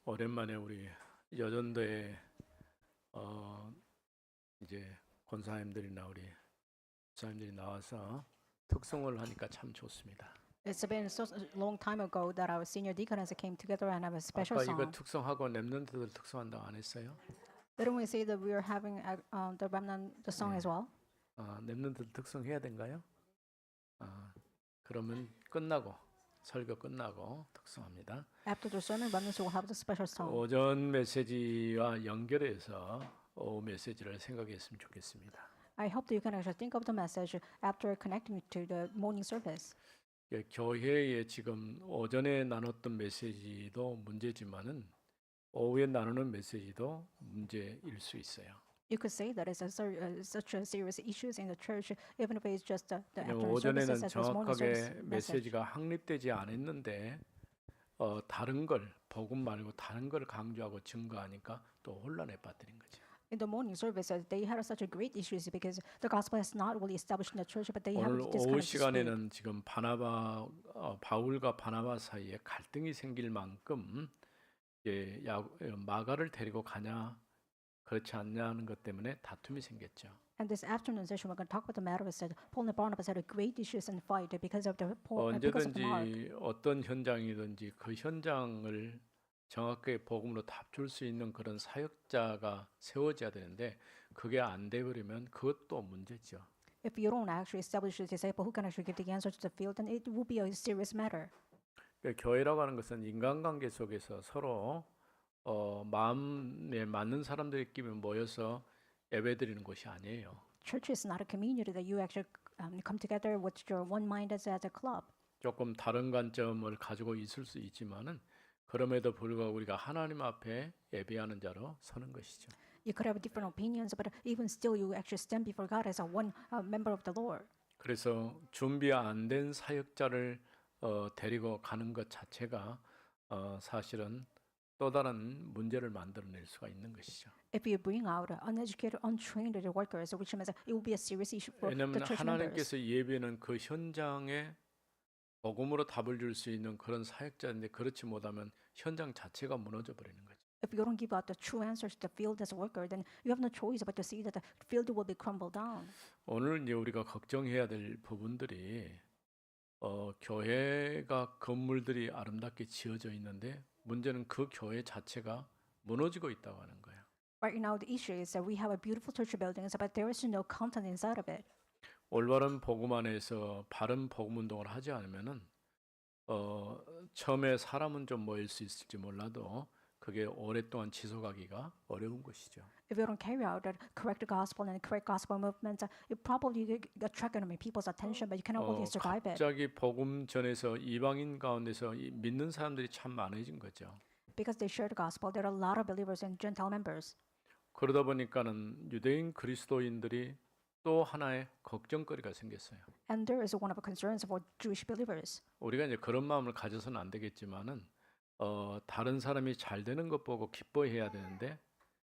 오랜만에 우리 여전도에 어 이제 권사님들이나 우리 목사님들이 나와서 특성을 하니까 참 좋습니다. It's been so long time ago that our senior deaconess came together and have a special 아까 이거 song. 특성하고 랩런트들 특성한다고 안 했어요? Didn't we say that we are having the remnant the song 네. as well? 랩런트들 특성해야 된가요? 그러면 끝나고 설교 끝나고 특성합니다. After the sermon, remnants will have the special song. 오전 메시지와 연결해서 오후 메시지를 생각했으면 좋겠습니다. I hope that you can actually think of the message after connecting to the morning service. 교회에 지금 오전에 나눴던 메시지도 문제지만은 오후에 나누는 메시지도 문제일 수 있어요. You could say that it's such a serious issues in the church, even if it's just the 왜냐면 afternoon 오전에는 services as well as morning service 정확하게 message. 메시지가 확립되지 않았는데 다른 걸 복음 말고 다른 걸 강조하고 증거하니까 또 혼란에 빠뜨린 거죠. In the morning service, they had such a great issues because the gospel has not really established in the church, but they have 오늘 this 오후 kind of dispute. 시간에는 지금 바울과 바나바 사이에 갈등이 생길 만큼 마가를 데리고 가냐 그렇지 않냐는 것 때문에 다툼이 생겼죠. And this afternoon session, we're going to talk about the matter of said Paul and Barnabas had a great issues and fight because of because of Mark. 언제든지 어떤 현장이든지 그 현장을 정확하게 복음으로 답줄 수 있는 그런 사역자가 세워져야 되는데 그게 안 돼버리면 그것도 문제죠. If you don't actually establish a disciple who can actually give the answer to the field, then it will be a serious matter. 교회라고 하는 것은 인간관계 속에서 서로 마음에 맞는 사람들끼리 모여서 예배드리는 곳이 아니에요. Church is not a community that you actually come together with your one mind as a club. 조금 다른 관점을 가지고 있을 수 있지만은 그럼에도 불구하고 우리가 하나님 앞에 예배하는 자로 서는 것이죠. You could have different opinions, but even still, you actually stand before God as a one member of the Lord. 그래서 준비 안 된 사역자를 데리고 가는 것 자체가 사실은 또 다른 문제를 만들어낼 수가 있는 것이죠. If you bring out uneducated, untrained workers, which means it will be a serious issue for 왜냐하면 the church members. 하나님께서 예배는 그 현장에 복음으로 답을 줄 수 있는 그런 사역자인데 그렇지 못하면 현장 자체가 무너져 버리는 거죠. If you don't give out the true answers to the field as a worker, then you have no choice but to see that the field will be crumbled down. 오늘 이제 우리가 걱정해야 될 부분들이 교회가 건물들이 아름답게 지어져 있는데 문제는 그 교회 자체가 무너지고 있다고 하는 거예요. Right now, the issue is that we have a beautiful church buildings, but there is no content inside of it. 올바른 복음 안에서 바른 복음 운동을 하지 않으면은 처음에 사람은 좀 모일 수 있을지 몰라도 그게 오랫동안 지속하기가 어려운 것이죠. If you don't carry out the correct gospel and correct gospel movement, you probably attract people's attention, but you cannot really survive it. 갑자기 복음 전에서 이방인 가운데서 믿는 사람들이 참 많아진 거죠. Because they share the gospel, there are a lot of believers and Gentile members. 그러다 보니까는 유대인 그리스도인들이 또 하나의 걱정거리가 생겼어요. And there is one of the concerns for Jewish believers. 우리가 이제 그런 마음을 가져서는 안 되겠지만은 다른 사람이 잘 되는 것 보고 기뻐해야 되는데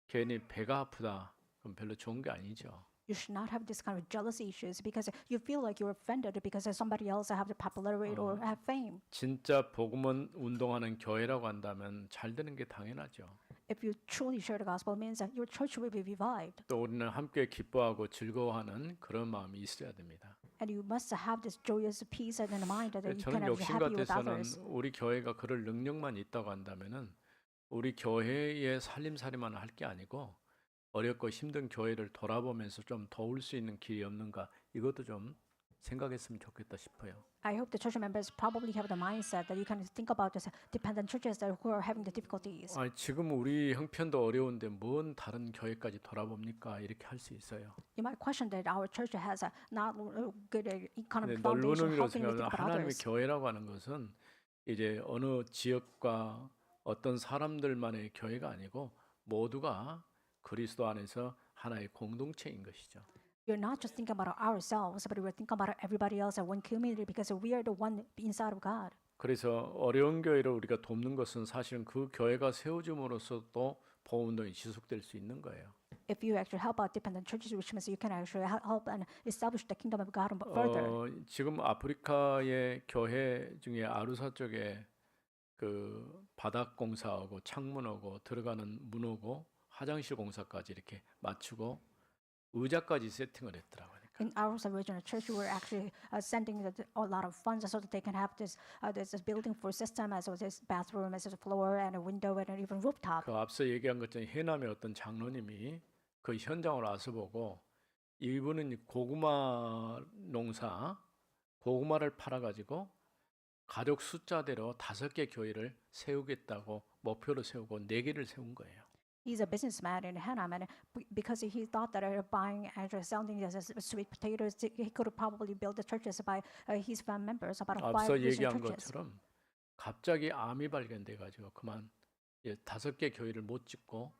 괜히 배가 아프다 그럼 별로 좋은 게 아니죠. You should not have this kind of jealousy issues because you feel like you're offended because somebody else have the popularity or have fame. 진짜 복음은 운동하는 교회라고 한다면 잘 되는 게 당연하죠. If you truly share the gospel, it means that your church will be revived. 또 우리는 함께 기뻐하고 즐거워하는 그런 마음이 있어야 됩니다. And you must have this joyous peace in the mind that you 저는 can be 욕심 happy with 같아서는 others. 우리 교회가 그럴 능력만 있다고 한다면은 우리 교회의 살림살이만 할 게 아니고 어렵고 힘든 교회를 돌아보면서 좀 도울 수 있는 길이 없는가 이것도 좀 생각했으면 좋겠다 싶어요. I hope the church members probably have the mindset that you can think about this dependent churches that who are having the difficulties. 지금 우리 형편도 어려운데 뭔 다른 교회까지 돌아봅니까? 이렇게 할 수 있어요. You might question that our church has a not good economic 넓은 foundation. 의미로 How can we 생각하면 think about 하나님의 others? 교회라고 하는 것은 이제 어느 지역과 어떤 사람들만의 교회가 아니고 모두가 그리스도 안에서 하나의 공동체인 것이죠. We're not just thinking about ourselves, but we're thinking about everybody else at one community because we are the one inside of God. 그래서 어려운 교회를 우리가 돕는 것은 사실은 그 교회가 세워짐으로써 또 보훈운동이 지속될 수 있는 거예요. If you actually help out dependent churches, which means you can actually help and establish the kingdom of God further. 지금 아프리카의 교회 중에 아루사 쪽에 그 바닥 공사하고 창문하고 들어가는 문하고 화장실 공사까지 이렇게 맞추고 의자까지 세팅을 했더라고요. In our original church, we were actually sending a lot of funds so that they can have this building for system as well as bathroom, as well as floor and a window and even rooftop. 그 앞서 얘기한 것처럼 해남의 어떤 장로님이 그 현장을 와서 보고 이분은 고구마 농사, 고구마를 팔아가지고 가족 숫자대로 5개 교회를 세우겠다고 목표로 세우고 4개를 세운 거예요. He's a businessman in Hanam, and because he thought that buying and selling this as sweet potatoes, he could probably build the churches by his family members, about 앞서 5 Christian 얘기한 churches. 것처럼 갑자기 암이 발견돼 가지고 그만 5개 교회를 못 짓고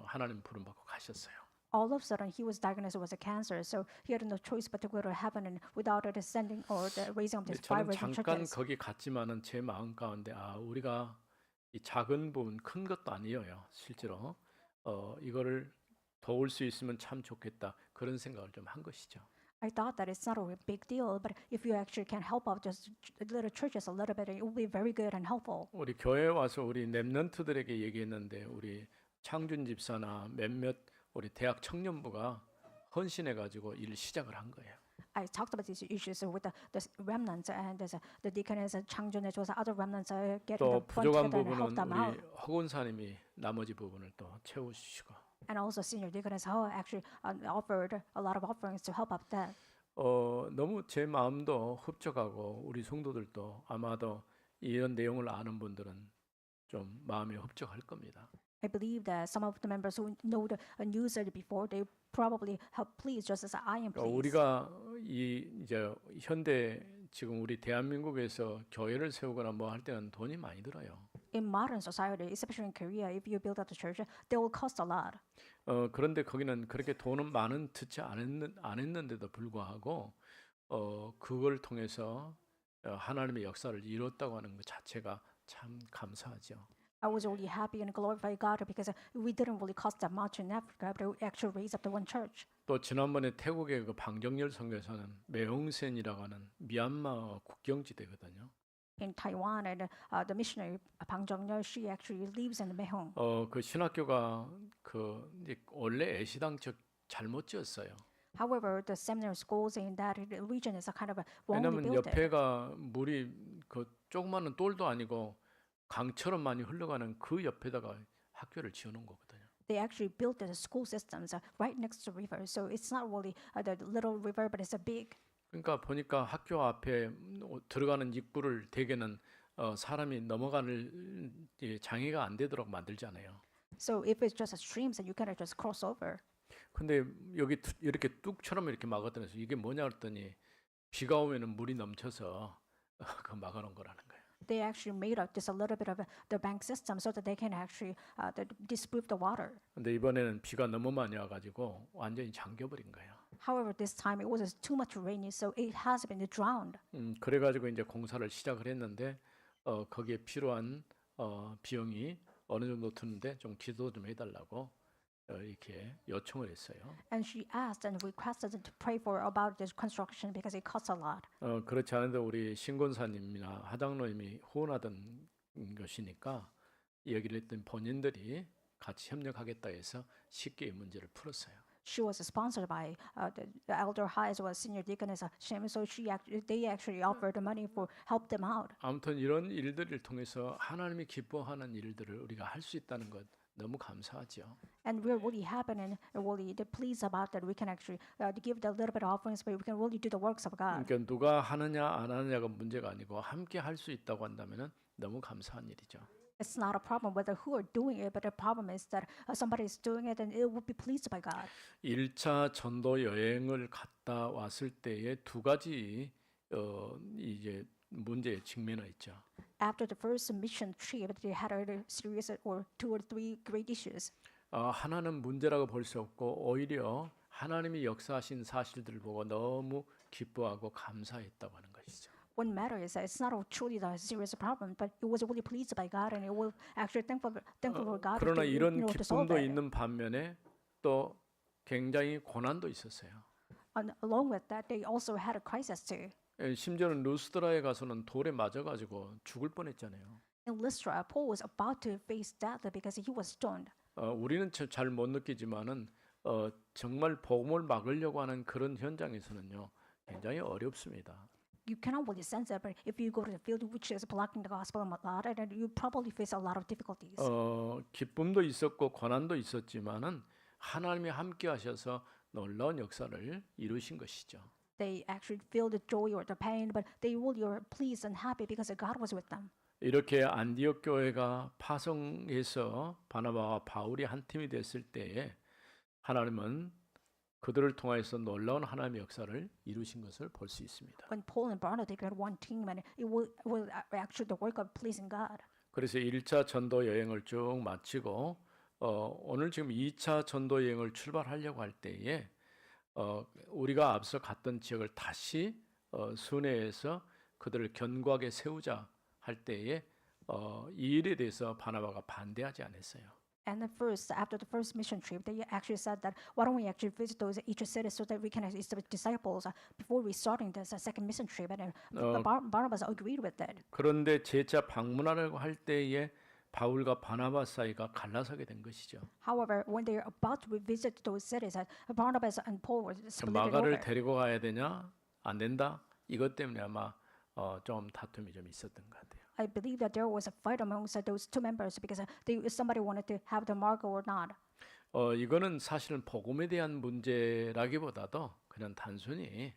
하나님 부름 받고 가셨어요. All of a sudden, he was diagnosed with a cancer, so he had no choice but to go to heaven, and without the sending or the raising of 근데 these 5 저는 Christian 잠깐 churches. 거기 갔지만은 제 마음 가운데 우리가 이 작은 부분 큰 것도 아니에요. 실제로 이거를 도울 수 있으면 참 좋겠다 그런 생각을 좀 한 것이죠. I thought that it's not a big deal, but if you actually can help out just little churches a little bit, it will be very good and helpful. 우리 교회 와서 우리 랩런트들에게 얘기했는데 우리 창준 집사나 몇몇 우리 대학 청년부가 헌신해 가지고 일을 시작을 한 거예요. I talked about these issues with the remnants and the deaconess and Changjun as well as other remnants getting 또 the fund 부족한 together and help 부분은 them 우리 out. 허군사님이 나머지 부분을 또 채워주시고 And also senior deaconess Ho actually offered a lot of offerings to help out that. 너무 제 마음도 흡족하고 우리 성도들도 아마도 이런 내용을 아는 분들은 좀 마음이 흡족할 겁니다. I believe that some of the members who know the news before, they probably have pleased just as I am 그러니까 pleased. 우리가 이제 현대 지금 우리 대한민국에서 교회를 세우거나 뭐 할 때는 돈이 많이 들어요. In modern society, especially in Korea, if you build out the church, they will cost a lot. 그런데 거기는 그렇게 돈은 많은 듣지 않았는데도 불구하고 그걸 통해서 하나님의 역사를 이뤘다고 하는 것 자체가 참 감사하죠. I was really happy and glorify God because we didn't really cost that much in Africa, but we actually raised up the one church. 또 지난번에 태국의 그 방정열 선교사는 매홍센이라고 하는 미얀마 국경지대거든요. In Taiwan, and the missionary Bang Jong-yeol, she actually lives in Mehong. 그 신학교가 이제 원래 애시당초 잘못 지었어요. However, the seminary schools in that region is a kind of a wrongly 왜냐하면 built. 옆에가 물이 그 조그마한 똘도 아니고 강처럼 많이 흘러가는 그 옆에다가 학교를 지어놓은 거거든요. They actually built the school systems right next to the river, so it's not really the little river, but it's a big. 그러니까 보니까 학교 앞에 들어가는 입구를 대개는 사람이 넘어가는 장애가 안 되도록 만들잖아요. So if it's just a stream, then you cannot just cross over. 근데 여기 이렇게 뚝처럼 이렇게 막아둬서 이게 뭐냐 했더니 비가 오면은 물이 넘쳐서 그 막아놓은 거라는 거예요. They actually made up just a little bit of the bank system so that they can actually disprove the water. 근데 이번에는 비가 너무 많이 와가지고 완전히 잠겨버린 거예요. However, this time it was too much rainy, so it has been drowned. 그래가지고 이제 공사를 시작을 했는데 거기에 필요한 비용이 어느 정도 드는데 좀 기도 좀 해달라고 이렇게 요청을 했어요. And she asked and requested them to pray for about this construction because it costs a lot. 그렇지 않은데 우리 신권사님이나 하장로님이 후원하던 것이니까 얘기를 했던 본인들이 같이 협력하겠다 해서 쉽게 이 문제를 풀었어요. She was sponsored by the elder high as well as senior deaconess Shem, so they actually offered the money for help them out. 아무튼 이런 일들을 통해서 하나님이 기뻐하는 일들을 우리가 할 수 있다는 것 너무 감사하죠. And we're really happy and really pleased about that we can actually give the little bit of offerings, but we can really do the works of God. 그러니까 누가 하느냐 안 하느냐가 문제가 아니고 함께 할 수 있다고 한다면은 너무 감사한 일이죠. It's not a problem whether who are doing it, but the problem is that somebody is doing it and it will be pleased by God. 1차 전도 여행을 갔다 왔을 때에 두 가지 이제 문제에 직면했죠. After the first mission trip, they had a series or 2 or 3 great issues. 하나는 문제라고 볼 수 없고 오히려 하나님이 역사하신 사실들을 보고 너무 기뻐하고 감사했다고 하는 것이죠. One matter is that it's not truly the serious problem, but it was really pleased by God, and it will actually thankful for God 그러나 이런 to solve 기쁨도 it. 있는 반면에 또 굉장히 고난도 있었어요. And along with that, they also had a crisis too. 심지어는 루스드라에 가서는 돌에 맞아가지고 죽을 뻔했잖아요. In Lystra, Paul was about to face death because he was stoned. 우리는 잘 못 느끼지만은 정말 복음을 막으려고 하는 그런 현장에서는요, 굉장히 어렵습니다. You cannot really sense it, but if you go to the field which is blocking the gospel a lot, then you probably face a lot of difficulties. 기쁨도 있었고 고난도 있었지만은 하나님이 함께 하셔서 놀라운 역사를 이루신 것이죠. They actually feel the joy or the pain, but they really are pleased and happy because God was with them. 이렇게 안디옥 교회가 파송해서 바나바와 바울이 한 팀이 됐을 때에 하나님은 그들을 통하여서 놀라운 하나님의 역사를 이루신 것을 볼 수 있습니다. When Paul and Barnabas got one team, and it will actually the work of pleasing God. 그래서 1차 전도 여행을 쭉 마치고 오늘 지금 2차 전도 여행을 출발하려고 할 때에 우리가 앞서 갔던 지역을 다시 순회해서 그들을 견고하게 세우자 할 때에 이 일에 대해서 바나바가 반대하지 않았어요. And at first, after the first mission trip, they actually said that why don't we actually visit those each city so that we can establish disciples before we starting this second mission trip. And Barnabas agreed with that. 그런데 재차 방문하려고 할 때에 바울과 바나바 사이가 갈라서게 된 것이죠. However, when they are about to revisit those cities, Barnabas and Paul were split 마가를 over. 데리고 가야 되냐 안 된다 이것 때문에 아마 좀 다툼이 좀 있었던 것 같아요. I believe that there was a fight amongst those two members because somebody wanted to have the mark or not. 이거는 사실은 복음에 대한 문제라기보다도 그냥 단순히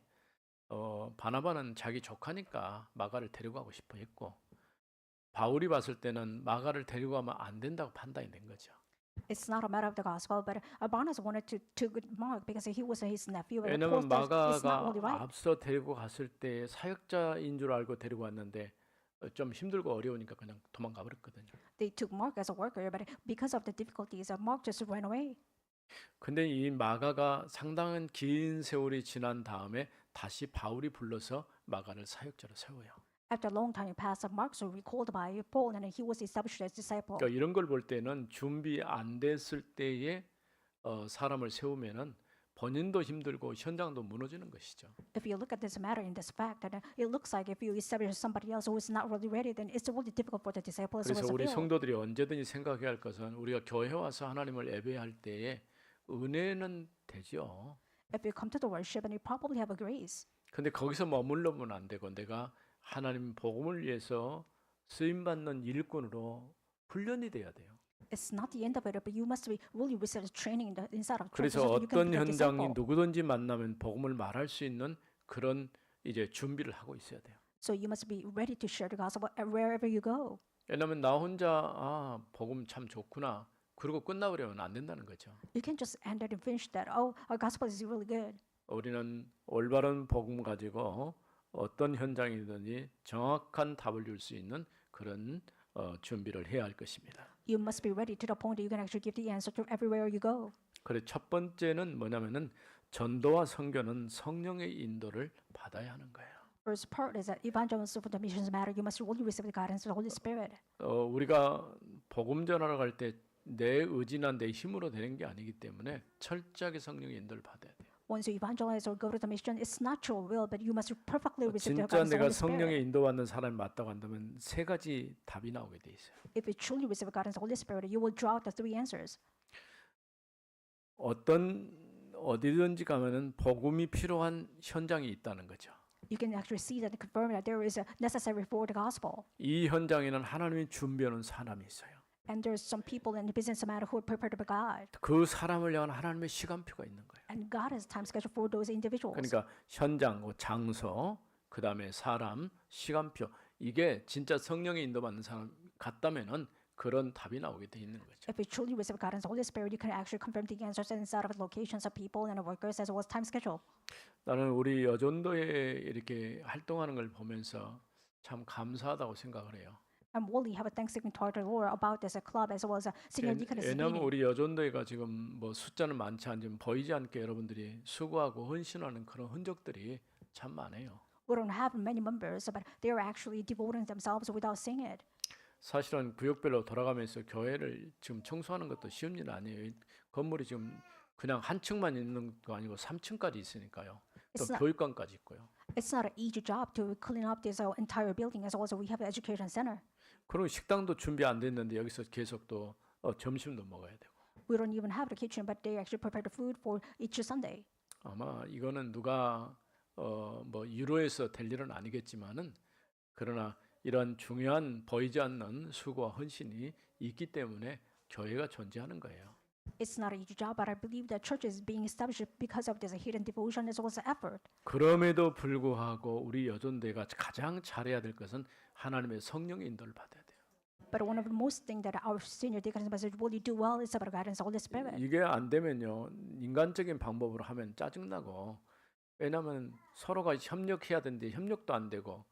바나바는 자기 조카니까 마가를 데리고 가고 싶어 했고 바울이 봤을 때는 마가를 데리고 가면 안 된다고 판단이 된 거죠. It's not a matter of the gospel, but Barnabas wanted to Mark because he was his nephew. And 왜냐하면 Paul said it's not 마가가 really right. 앞서 데리고 갔을 때 사역자인 줄 알고 데리고 왔는데 좀 힘들고 어려우니까 그냥 도망가 버렸거든요. They took Mark as a worker, but because of the difficulties, Mark just ran away. 근데 이 마가가 상당한 긴 세월이 지난 다음에 다시 바울이 불러서 마가를 사역자로 세워요. After a long time passed, Mark was recalled by Paul, and he was established as disciple. 그러니까 이런 걸 볼 때는 준비 안 됐을 때에 사람을 세우면은 본인도 힘들고 현장도 무너지는 것이죠. If you look at this matter in this fact, that it looks like if you establish somebody else who is not really ready, then it's really difficult for the disciple as well 그래서 as the 우리 field. 성도들이 언제든지 생각해야 할 것은 우리가 교회 와서 하나님을 예배할 때에 은혜는 되죠. If you come to the worship, and you probably have a grace. 근데 거기서 머물러면 안 되고 내가 하나님 복음을 위해서 쓰임 받는 일꾼으로 훈련이 돼야 돼요. It's not the end of it, but you must be really receive training inside of church 그래서 so that you can 어떤 be a 현장이 disciple. 누구든지 만나면 복음을 말할 수 있는 그런 이제 준비를 하고 있어야 돼요. So you must be ready to share the gospel wherever you go. 왜냐하면 나 혼자 복음 참 좋구나 그러고 끝나버리면 안 된다는 거죠. You can't just end it and finish that. Oh, our gospel is really good. 우리는 올바른 복음 가지고 어떤 현장이든지 정확한 답을 줄 수 있는 그런 준비를 해야 할 것입니다. You must be ready to the point that you can actually give the answer to everywhere you go. 그래 첫 번째는 뭐냐면은 전도와 선교는 성령의 인도를 받아야 하는 거예요. First part is that evangelism for the missions matter. You must really receive the guidance of the Holy Spirit. 우리가 복음 전하러 갈 때 내 의지나 내 힘으로 되는 게 아니기 때문에 철저하게 성령의 인도를 받아야 돼요. Once you evangelize or go to the mission, it's not your will, but you must perfectly receive the 진짜 guidance of the 내가 Holy Spirit. 성령의 인도받는 사람이 맞다고 한다면 세 가지 답이 나오게 돼 있어요. If you truly receive the guidance of the Holy Spirit, you will draw out the three answers. 어디든지 가면은 복음이 필요한 현장이 있다는 거죠. You can actually see that and confirm that there is a necessary for the gospel. 이 현장에는 하나님이 준비하는 사람이 있어요. And there's some people in the business matter who are prepared by God. 그 사람을 향한 하나님의 시간표가 있는 거예요. And God has time schedule for those individuals. 그러니까 현장, 장소, 그 다음에 사람, 시간표 이게 진짜 성령의 인도받는 사람 같다면은 그런 답이 나오게 돼 있는 거죠. If you truly receive guidance of the Holy Spirit, you can actually confirm the answers inside of locations of people and workers as well as time schedule. 나는 우리 여전도에 이렇게 활동하는 걸 보면서 참 감사하다고 생각을 해요. I'm really have a thanksgiving toward the Lord about this club as well as a senior deaconess 왜냐하면 meeting. 우리 여전도회가 지금 뭐 숫자는 많지 않지만 보이지 않게 여러분들이 수고하고 헌신하는 그런 흔적들이 참 많아요. We don't have many members, but they are actually devoting themselves without seeing it. 사실은 구역별로 돌아가면서 교회를 지금 청소하는 것도 쉬운 일 아니에요. 건물이 지금 그냥 한 층만 있는 거 아니고 3층까지 있으니까요. 또 It's not- 교육관까지 있고요. It's not an easy job to clean up this entire building as well as we have an education center. 그리고 식당도 준비 안 됐는데 여기서 계속 또 점심도 먹어야 되고. We don't even have the kitchen, but they actually prepare the food for each Sunday. 아마 이거는 누가 뭐 유로에서 될 일은 아니겠지만은 그러나 이런 중요한 보이지 않는 수고와 헌신이 있기 때문에 교회가 존재하는 거예요. It's not an easy job, but I believe that church is being established because of this hidden devotion as well as effort. 그럼에도 불구하고 우리 여존대가 가장 잘해야 될 것은 하나님의 성령의 인도를 받아야 돼요. But one of the most things that our senior deacons must really do well is about guidance of the Holy Spirit. 이게 안 되면요 인간적인 방법으로 하면 짜증나고 왜냐하면 서로가 협력해야 되는데 협력도 안 되고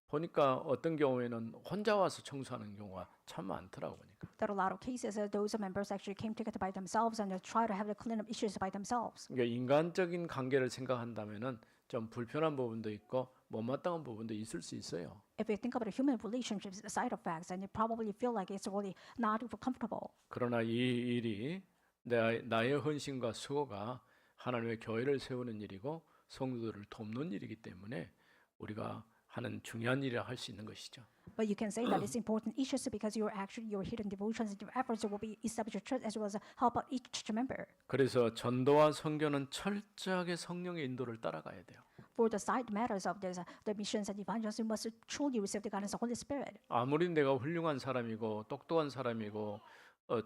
보니까 어떤 경우에는 혼자 와서 청소하는 경우가 참 많더라고 보니까. There are a lot of cases those members actually came together by themselves and they try to have the cleanup issues by themselves. 그러니까 인간적인 관계를 생각한다면은 좀 불편한 부분도 있고 못마땅한 부분도 있을 수 있어요. If you think about the human relationships, the side effects, and you probably feel like it's really not comfortable. 그러나 이 일이 나의 헌신과 수고가 하나님의 교회를 세우는 일이고 성도들을 돕는 일이기 때문에 우리가 하는 중요한 일이라 할 수 있는 것이죠. But you can say that it's important issues because your hidden devotions and your efforts will be establish your church as well as help out each church member. 그래서 전도와 선교는 철저하게 성령의 인도를 따라가야 돼요. For the side matters of this, the missions and evangelism must truly receive the guidance of the Holy Spirit. 아무리 내가 훌륭한 사람이고 똑똑한 사람이고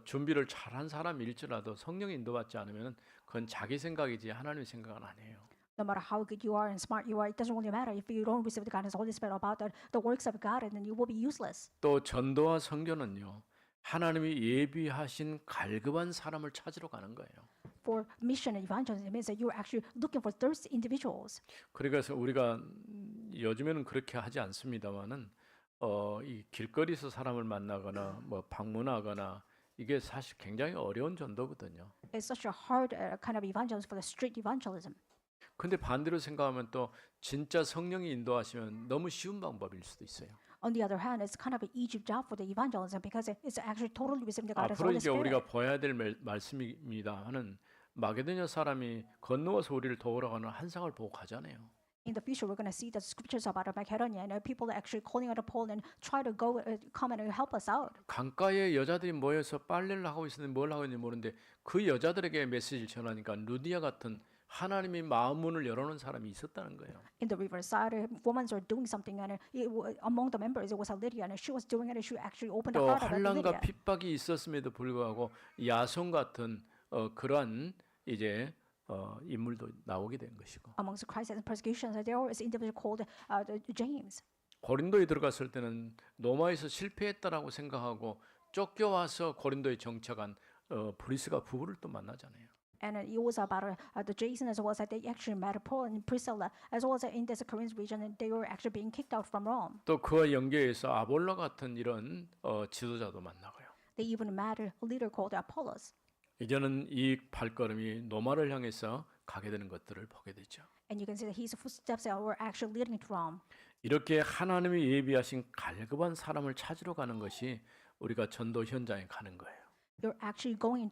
준비를 잘한 사람일지라도 성령의 인도받지 않으면 그건 자기 생각이지 하나님의 생각은 아니에요. No matter how good you are and smart you are, it doesn't really matter if you don't receive the guidance of the Holy Spirit about the works of God, and then you will be useless. 또 전도와 선교는요. 하나님이 예비하신 갈급한 사람을 찾으러 가는 거예요. For mission and evangelism means that you're actually looking for thirsty individuals. 그래서 우리가 요즘에는 그렇게 하지 않습니다만은 이 길거리에서 사람을 만나거나 뭐 방문하거나 이게 사실 굉장히 어려운 전도거든요. It's such a hard kind of evangelism for the street evangelism. 근데 반대로 생각하면 또 진짜 성령이 인도하시면 너무 쉬운 방법일 수도 있어요. On the other hand, it's kind of an easy job for the evangelism because it's actually totally receiving the guidance of 앞으로 the Holy 이제 Spirit. 우리가 봐야 될 말씀입니다. 하는 마게도냐 사람이 건너와서 우리를 도우라고 하는 한상을 보고 가잖아요. In the future, we're going to see the scriptures about Macedonia and people are actually calling out of Paul and try to go come and help us out. 강가에 여자들이 모여서 빨래를 하고 있었는데 뭘 하고 있는지 모르는데 그 여자들에게 메시지를 전하니까 루디아 같은 하나님이 마음 문을 열어놓은 사람이 있었다는 거예요. In the riverside, women were doing something, and among the members, it was a Lydia, and she was doing it, and she actually opened the 또 heart of Lydia. 환난과 핍박이 있었음에도 불구하고 야손 같은 그러한 이제 인물도 나오게 된 것이고 Amongst the crises and persecutions, there was an individual called James. 고린도에 들어갔을 때는 로마에서 실패했다라고 생각하고 쫓겨와서 고린도에 정착한 브리스가 부부를 또 만나잖아요. And it was about the Jason as well as that they actually met Paul and Priscilla as well as in this Corinth region, and they were actually being kicked out from Rome. 또 그와 연계해서 아볼로 같은 이런 지도자도 만나고요. They even met a leader called Apollos. 이제는 이 발걸음이 로마를 향해서 가게 되는 것들을 보게 되죠. And you can see that his footsteps were actually leading to Rome. 이렇게 하나님이 예비하신 갈급한 사람을 찾으러 가는 것이 우리가 전도 현장에 가는 거예요. You're actually going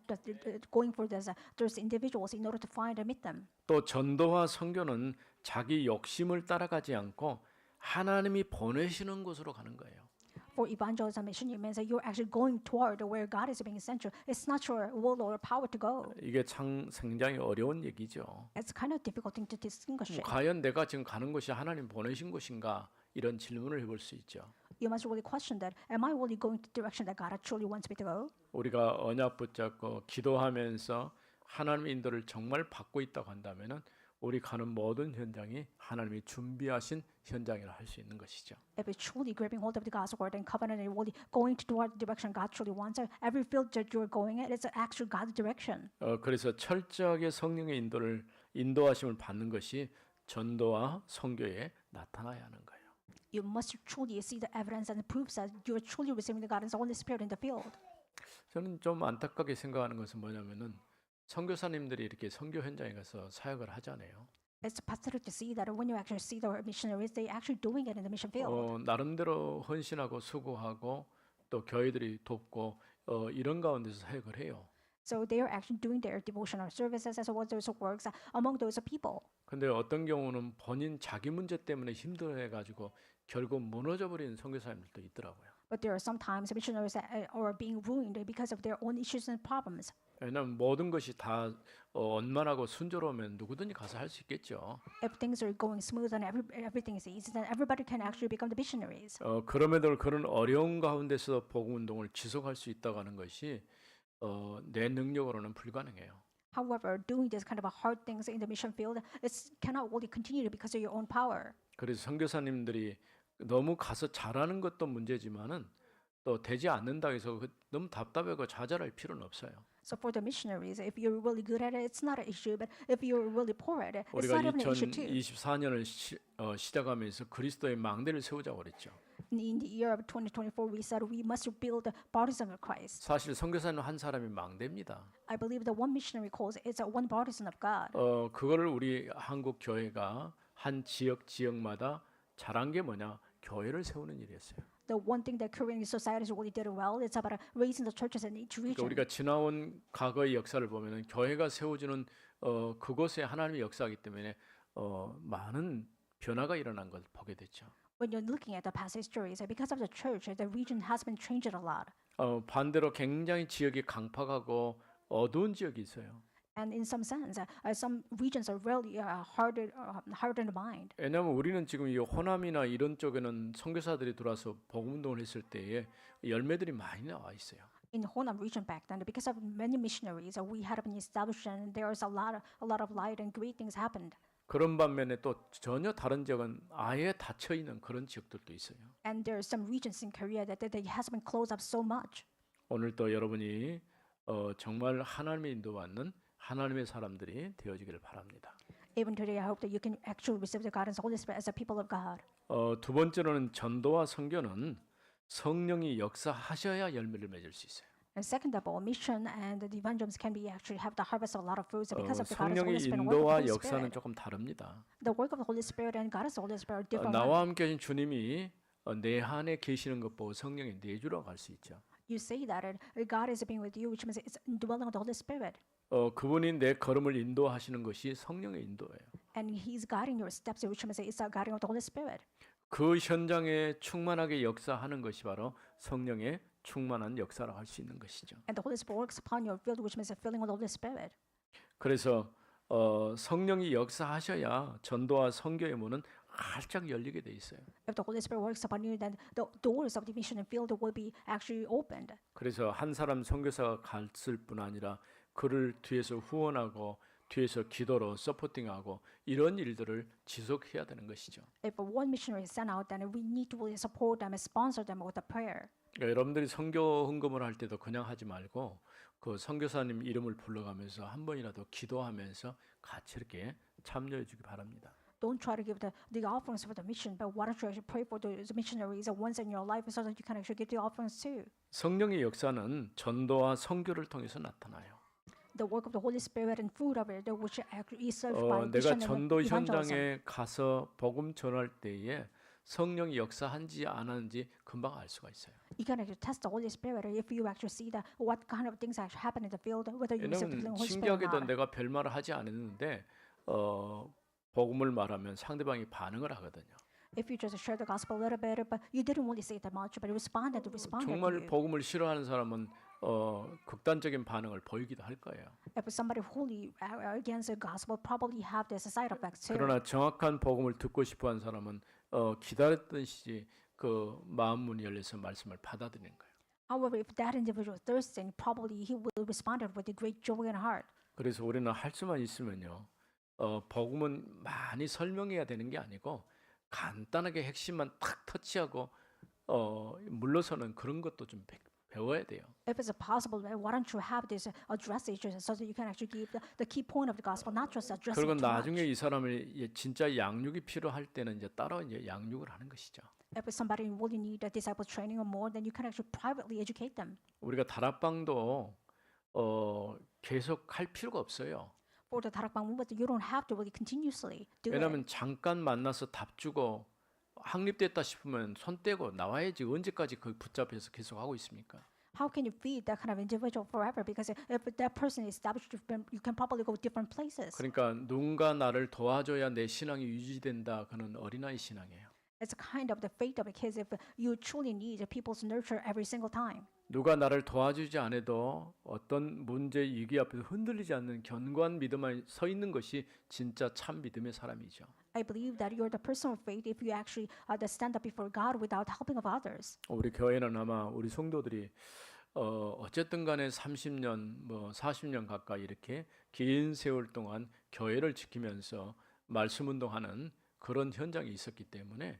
for those individuals in order to find and meet them. 또 전도와 선교는 자기 욕심을 따라가지 않고 하나님이 보내시는 곳으로 가는 거예요. For evangelism mission, it means that you're actually going toward where God is being sent you. It's not your will or power to go. 이게 참 굉장히 어려운 얘기죠. It's kind of difficult thing to distinguish it. 과연 내가 지금 가는 곳이 하나님 보내신 곳인가? 이런 질문을 해볼 수 있죠. You must really question that. Am I really going to the direction that God truly wants me to go? 우리가 언약 붙잡고 기도하면서 하나님의 인도를 정말 받고 있다고 한다면은 우리 가는 모든 현장이 하나님이 준비하신 현장이라 할 수 있는 것이죠. If we're truly grabbing hold of the God's word and covenant and really going toward the direction God truly wants, every field that you're going in, it's actually God's direction. 그래서 철저하게 성령의 인도하심을 받는 것이 전도와 선교에 나타나야 하는 거예요. You must truly see the evidence and the proofs that you are truly receiving the guidance of the Holy Spirit in the field. 저는 좀 안타깝게 생각하는 것은 뭐냐면은 선교사님들이 이렇게 선교 현장에 가서 사역을 하잖아요. It's pathetic to see that when you actually see the missionaries, they actually doing it in the mission field. 나름대로 헌신하고 수고하고 또 교회들이 돕고 이런 가운데서 사역을 해요. So they are actually doing their devotional services as well as those works among those people. 근데 어떤 경우는 본인 자기 문제 때문에 힘들어해가지고 결국 무너져 버리는 선교사님들도 있더라고요. But there are sometimes missionaries that are being ruined because of their own issues and problems. 왜냐하면 모든 것이 다 원만하고 순조로우면 누구든지 가서 할 수 있겠죠. If things are going smooth and everything is easy, then everybody can actually become the missionaries. 그럼에도 그런 어려운 가운데서 복음 운동을 지속할 수 있다고 하는 것이 내 능력으로는 불가능해요. However, doing this kind of hard things in the mission field, it cannot really continue because of your own power. 그래서 선교사님들이 너무 가서 잘하는 것도 문제지만은 또 되지 않는다 해서 너무 답답하고 좌절할 필요는 없어요. So for the missionaries, if you're really good at it, it's not an issue. But if you're really poor at it, it's 우리가 not even an issue too. 2024년을 시작하면서 그리스도의 망대를 세우자고 그랬죠. In the year of 2024, we said we must build the partisan of Christ. 사실 선교사님 한 사람이 망대입니다. I believe the one missionary calls is a one partisan of God. 그거를 우리 한국 교회가 한 지역마다 잘한 게 뭐냐? 교회를 세우는 일이었어요. The one thing that Korean societies really did well is about raising the churches in each 그러니까 region. 우리가 지나온 과거의 역사를 보면은 교회가 세워주는 그곳에 하나님의 역사이기 때문에 많은 변화가 일어난 걸 보게 됐죠. When you're looking at the past histories, because of the church, the region has been changed a lot. 반대로 굉장히 지역이 강팍하고 어두운 지역이 있어요. And in some sense, some regions are really harder to mind. 왜냐하면 우리는 지금 이 호남이나 이런 쪽에는 선교사들이 들어와서 복음 운동을 했을 때에 열매들이 많이 나와 있어요. In the Honam region back then, because of many missionaries, we had been established, and there was a lot of light and great things happened. 그런 반면에 또 전혀 다른 지역은 아예 닫혀 있는 그런 지역들도 있어요. And there are some regions in Korea that has been closed up so much. 오늘 또 여러분이 정말 하나님의 인도받는 하나님의 사람들이 되어지기를 바랍니다. Even today, I hope that you can actually receive the guidance of the Holy Spirit as a people of God. 두 번째로는 전도와 선교는 성령이 역사하셔야 열매를 맺을 수 있어요. And second of all, mission and the evangelism can be actually have the harvest of a lot of fruits because of the guidance of the 성령의 Holy Spirit and work of the 인도와 Holy 역사는 Spirit. 조금 다릅니다. The work of the Holy Spirit and guidance of the Holy Spirit are different. 나와 함께 하신 주님이 내 안에 계시는 것 보고 성령이 내주라고 할 수 있죠. You say that God is being with you, which means it's dwelling of the Holy Spirit. 그분이 내 걸음을 인도하시는 것이 성령의 인도예요. And He's guiding your steps, which means it's a guiding of the Holy Spirit. 그 현장에 충만하게 역사하는 것이 바로 성령의 충만한 역사라고 할 수 있는 것이죠. And the Holy Spirit works upon your field, which means a filling of the Holy Spirit. 그래서 성령이 역사하셔야 전도와 선교의 문은 활짝 열리게 돼 있어요. If the Holy Spirit works upon you, then the doors of the mission and field will be actually opened. 그래서 한 사람 선교사가 갔을 뿐 아니라 그를 뒤에서 후원하고 뒤에서 기도로 서포팅하고 이런 일들을 지속해야 되는 것이죠. If one missionary is sent out, then we need to really support them and sponsor them with a prayer. 그러니까 여러분들이 선교 헌금을 할 때도 그냥 하지 말고 그 선교사님 이름을 불러가면서 한 번이라도 기도하면서 같이 이렇게 참여해 주기 바랍니다. Don't try to give the offerings for the mission, but why don't you actually pray for the missionaries once in your life so that you can actually give the offerings too. 성령의 역사는 전도와 선교를 통해서 나타나요. The work of the Holy Spirit and fruit of it, which actually is served by 내가 mission 전도 and evangelism. 현장에 가서 복음 전할 때에 성령이 역사한지 안 하는지 금방 알 수가 있어요. You can actually test the Holy Spirit if you actually see that what kind of things actually happen in the field, whether you receive the 왜냐하면 Holy Spirit or 신기하게도 not. 내가 별말을 하지 않았는데 복음을 말하면 상대방이 반응을 하거든요. If you just share the gospel a little bit, but you didn't really say that much, but you responded to 정말 you. 복음을 싫어하는 사람은 극단적인 반응을 보이기도 할 거예요. If somebody wholly against the gospel, probably have this side effects too. 그러나 정확한 복음을 듣고 싶어하는 사람은 기다렸듯이 그 마음 문이 열려서 말씀을 받아들이는 거예요. However, if that individual is thirsting, probably he will respond with a great joy and heart. 그래서 우리는 할 수만 있으면요, 복음은 많이 설명해야 되는 게 아니고 간단하게 핵심만 탁 터치하고 물러서는 그런 것도 좀 배워야 돼요. If it's possible, why don't you have this address issues so that you can actually give the key point of the gospel, not just address 그리고 it too 나중에 much. 이 사람이 진짜 양육이 필요할 때는 이제 따로 이제 양육을 하는 것이죠. If somebody really need a disciple training or more, then you can actually privately educate them. 우리가 다락방도 계속 할 필요가 없어요. For the 다락방 movement, you don't have to really continuously do it. 왜냐하면 잠깐 만나서 답 주고 확립됐다 싶으면 손 떼고 나와야지 언제까지 그 붙잡혀서 계속 하고 있습니까? How can you feed that kind of individual forever? Because if that person is established, you can probably go different places. 그러니까 누군가 나를 도와줘야 내 신앙이 유지된다. 그는 어린아이 신앙이에요. It's kind of the fate of it, because if you truly need people's nurture every single time. 누가 나를 도와주지 않아도 어떤 문제 위기 앞에서 흔들리지 않는 견고한 믿음에 서 있는 것이 진짜 참 믿음의 사람이죠. I believe that you're the person of faith if you actually stand up before God without helping of others. 우리 교회는 아마 우리 성도들이 어쨌든 간에 30년 뭐 40년 가까이 이렇게 긴 세월 동안 교회를 지키면서 말씀 운동하는 그런 현장이 있었기 때문에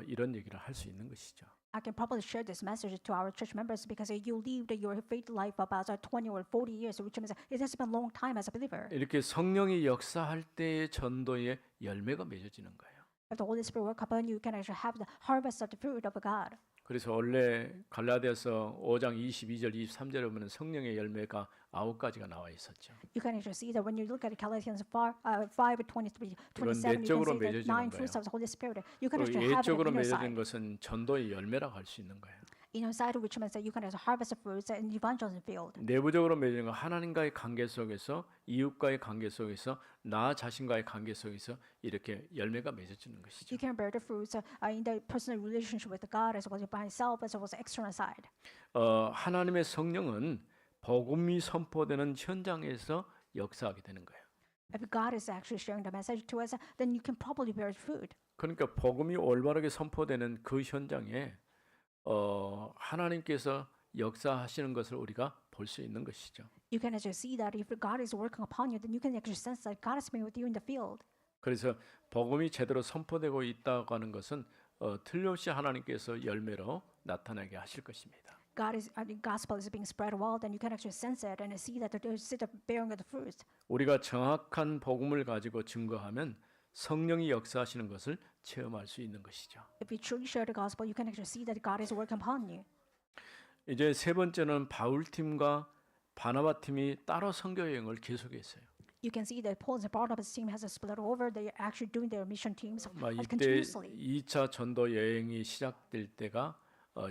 이런 얘기를 할 수 있는 것이죠. I can probably share this message to our church members because you lived your faith life about 20 or 40 years, which means it has been a long time as a believer. 이렇게 성령이 역사할 때의 전도의 열매가 맺어지는 거예요. If the Holy Spirit work upon you, you can actually have the harvest of the fruit of God. 그래서 원래 갈라디아서 5장 22절 23절에 보면 성령의 열매가 9가지가 나와 있었죠. You can actually see that when you look at Galatians 5:23, 27, you can 내적으로 see the 맺어지는 9 fruits of the Holy Spirit. You can 그리고 actually have it 예적으로 in your 맺어진 side. 것은 전도의 열매라고 할 수 있는 거예요. In your side, which means that you can actually harvest the fruits in the evangelism field. 내부적으로 맺어진 건 하나님과의 관계 속에서 이웃과의 관계 속에서 나 자신과의 관계 속에서 이렇게 열매가 맺어지는 것이죠. You can bear the fruits in the personal relationship with God as well as by yourself as well as the external side. 하나님의 성령은 복음이 선포되는 현장에서 역사하게 되는 거예요. If God is actually sharing the message to us, then you can probably bear fruit. 그러니까 복음이 올바르게 선포되는 그 현장에 하나님께서 역사하시는 것을 우리가 볼 수 있는 것이죠. You can actually see that if God is working upon you, then you can actually sense that God is being with you in the field. 그래서 복음이 제대로 선포되고 있다고 하는 것은 틀림없이 하나님께서 열매로 나타나게 하실 것입니다. The gospel is being spread well, then you can actually sense it and see that there's the bearing of the fruits. 우리가 정확한 복음을 가지고 증거하면 성령이 역사하시는 것을 체험할 수 있는 것이죠. If you truly share the gospel, you can actually see that God is working upon you. 이제 세 번째는 바울 팀과 바나바 팀이 따로 선교 여행을 계속했어요. You can see that Paul and Barnabas team has split over. They are actually doing their mission teams 이때 continuously. 2차 전도 여행이 시작될 때가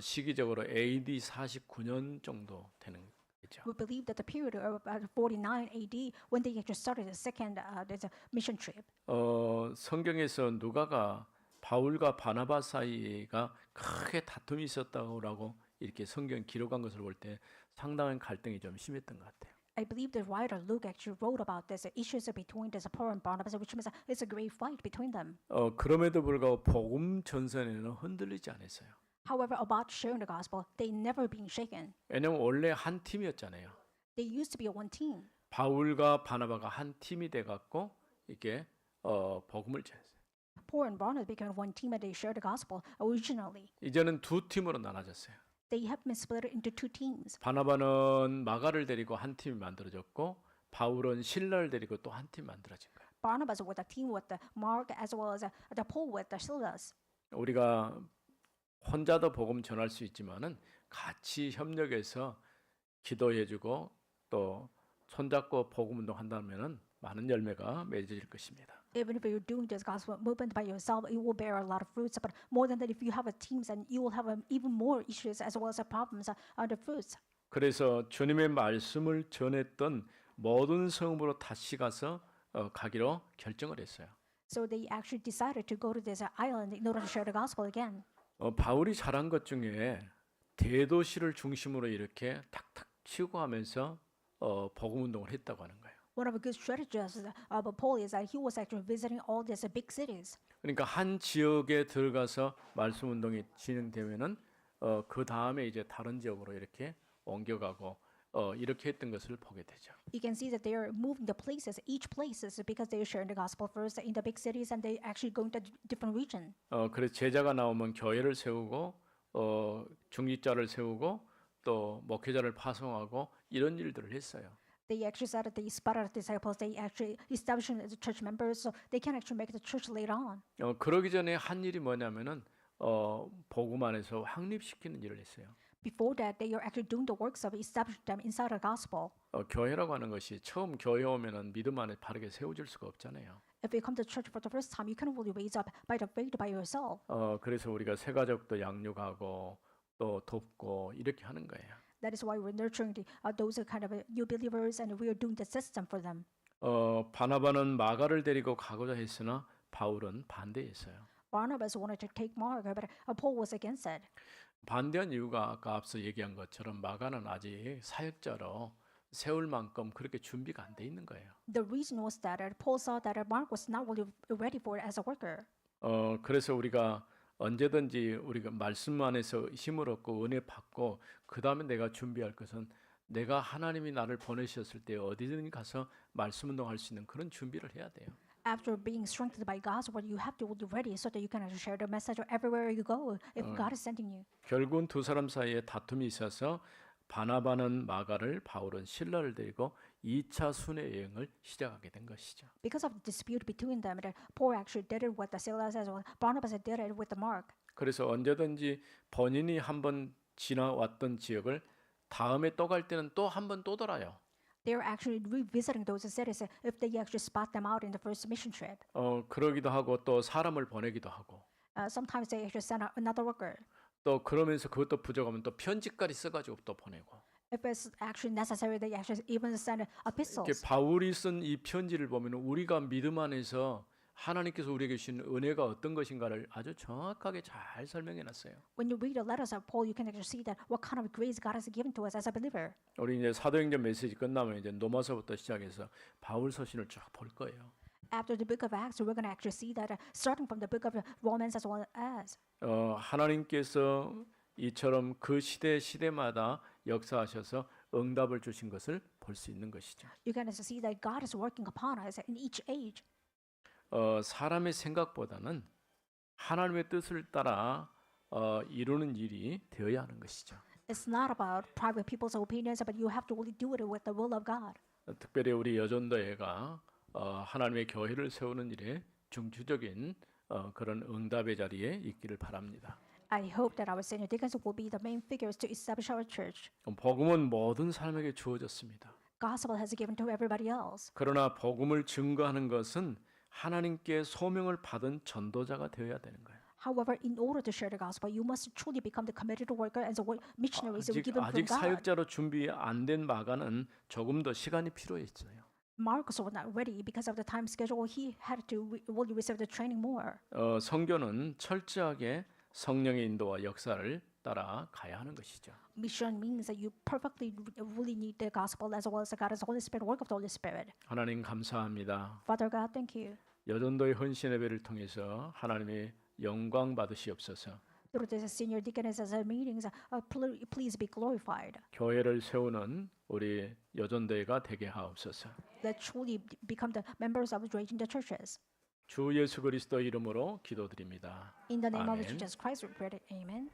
시기적으로 AD 49년 정도 되는 거죠. We believe that the period of about 49 AD, when they actually started the second there's a mission trip. 성경에서 누가가 바울과 바나바 사이가 크게 다툼이 있었다고 이렇게 성경 기록한 것을 볼 때 상당한 갈등이 좀 심했던 것 같아요. I believe the writer Luke actually wrote about this issues between this Paul and Barnabas, which means it's a great fight between them. 그럼에도 불구하고 복음 전선에는 흔들리지 않았어요. However, about sharing the gospel, they never been shaken. 왜냐하면 원래 한 팀이었잖아요. They used to be a one team. 바울과 바나바가 한 팀이 돼 갖고 이게 복음을 전했어요. Paul and Barnabas became one team and they shared the gospel originally. 이제는 두 팀으로 나눠졌어요. They have been split into two teams. 바나바는 마가를 데리고 한 팀이 만들어졌고 바울은 실라를 데리고 또 한 팀 만들어진 거예요. Barnabas with a team with the Mark as well as the Paul with the Silas. 우리가 혼자도 복음 전할 수 있지만은 같이 협력해서 기도해주고 또 손잡고 복음 운동한다면은 많은 열매가 맺어질 것입니다. Even if you're doing this gospel movement by yourself, it will bear a lot of fruits. But more than that, if you have a team, then you will have even more issues as well as problems on the fruits. 그래서 주님의 말씀을 전했던 모든 성읍으로 다시 가서 가기로 결정을 했어요. So they actually decided to go to this island in order to share the gospel again. 바울이 잘한 것 중에 대도시를 중심으로 이렇게 탁탁 치고 하면서 복음 운동을 했다고 하는 거예요. One of the good strategies of Paul is that he was actually visiting all these big cities. 그러니까 한 지역에 들어가서 말씀 운동이 진행되면은 그 다음에 이제 다른 지역으로 이렇게 옮겨가고 이렇게 했던 것을 보게 되죠. You can see that they are moving the places. Each place is because they are sharing the gospel first in the big cities, and they actually going to different region. 그래서 제자가 나오면 교회를 세우고 중직자를 세우고 또 목회자를 파송하고 이런 일들을 했어요. They actually said that they spotted disciples. They actually established the church members, so they can actually make the church later on. 그러기 전에 한 일이 뭐냐면은 복음 안에서 확립시키는 일을 했어요. Before that, they are actually doing the works of establishing them inside the gospel. 교회라고 하는 것이 처음 교회 오면은 믿음 안에 바르게 세워질 수가 없잖아요. If you come to church for the first time, you cannot really raise up by the faith by yourself. 그래서 우리가 새 가족도 양육하고 또 돕고 이렇게 하는 거예요. That is why we're nurturing those kind of new believers, and we are doing the system for them. 바나바는 마가를 데리고 가고자 했으나 바울은 반대했어요. Barnabas wanted to take Mark, but Paul was against it. 반대한 이유가 아까 앞서 얘기한 것처럼 마가는 아직 사역자로 세울 만큼 그렇게 준비가 안 돼 있는 거예요. The reason was that Paul saw that Mark was not really ready for it as a worker. 그래서 우리가 언제든지 우리가 말씀 안에서 힘을 얻고 은혜 받고 그 다음에 내가 준비할 것은 내가 하나님이 나를 보내셨을 때 어디든지 가서 말씀 운동할 수 있는 그런 준비를 해야 돼요. After being strengthened by God's word, you have to be ready so that you can share the message everywhere you go if God is sending you. 결국은 두 사람 사이에 다툼이 있어서 바나바는 마가를 바울은 실라를 데리고 2차 순회 여행을 시작하게 된 것이죠. Because of the dispute between them, that Paul actually did it with the Silas as well. Barnabas did it with the Mark. 그래서 언제든지 본인이 한번 지나왔던 지역을 다음에 또 갈 때는 또 한 번 또 돌아요. They're actually revisiting those cities if they actually spot them out in the first mission trip. 그러기도 하고 또 사람을 보내기도 하고 Sometimes they actually send out another worker. 또 그러면서 그것도 부족하면 또 편지까지 써가지고 또 보내고. If it's actually necessary, they actually even send 이렇게 epistles. 바울이 쓴 이 편지를 보면 우리가 믿음 안에서 하나님께서 우리에게 주신 은혜가 어떤 것인가를 아주 정확하게 잘 설명해 놨어요. When you read the letters of Paul, you can actually see that what kind of grace God has given to us as a believer. 우리 이제 사도행전 메시지 끝나면 이제 로마서부터 시작해서 바울 서신을 쭉 볼 거예요. After the book of Acts, we're going to actually see that starting from the book of Romans as well as 하나님께서 이처럼 그 시대마다 역사하셔서 응답을 주신 것을 볼 수 있는 것이죠. you can also see that God is working upon us in each age. 사람의 생각보다는 하나님의 뜻을 따라 이루는 일이 되어야 하는 것이죠. It's not about private people's opinions, but you have to really do it with the will of God. 특별히 우리 여전도회가 하나님의 교회를 세우는 일에 중추적인 그런 응답의 자리에 있기를 바랍니다. I hope that our senior deacons will be the main figures to establish our church. 복음은 모든 사람에게 주어졌습니다. Gospel has given to everybody else. 그러나 복음을 증거하는 것은 하나님께 소명을 받은 전도자가 되어야 되는 거예요. However, in order to share the gospel, you must truly become the committed worker and the missionaries given from 아직 God. 사역자로 준비 안 된 마가는 조금 더 시간이 필요했어요. Marcus was not ready because of the time schedule. He had to really receive the training more. 선교는 철저하게 성령의 인도와 역사를 따라 가야 하는 것이죠. Mission means that you perfectly really need the gospel as well as God's Holy Spirit, work of the Holy Spirit. 하나님 감사합니다. Father God, thank you. 여전도의 헌신 예배를 통해서 하나님의 영광 받으시옵소서. Through the senior deaconesses meetings, please be glorified. 교회를 세우는 우리 여전도회가 되게 하옵소서. Let truly become the members of the churches. 주 예수 그리스도 이름으로 기도드립니다. In the name of 아멘. Jesus Christ, we pray. Amen.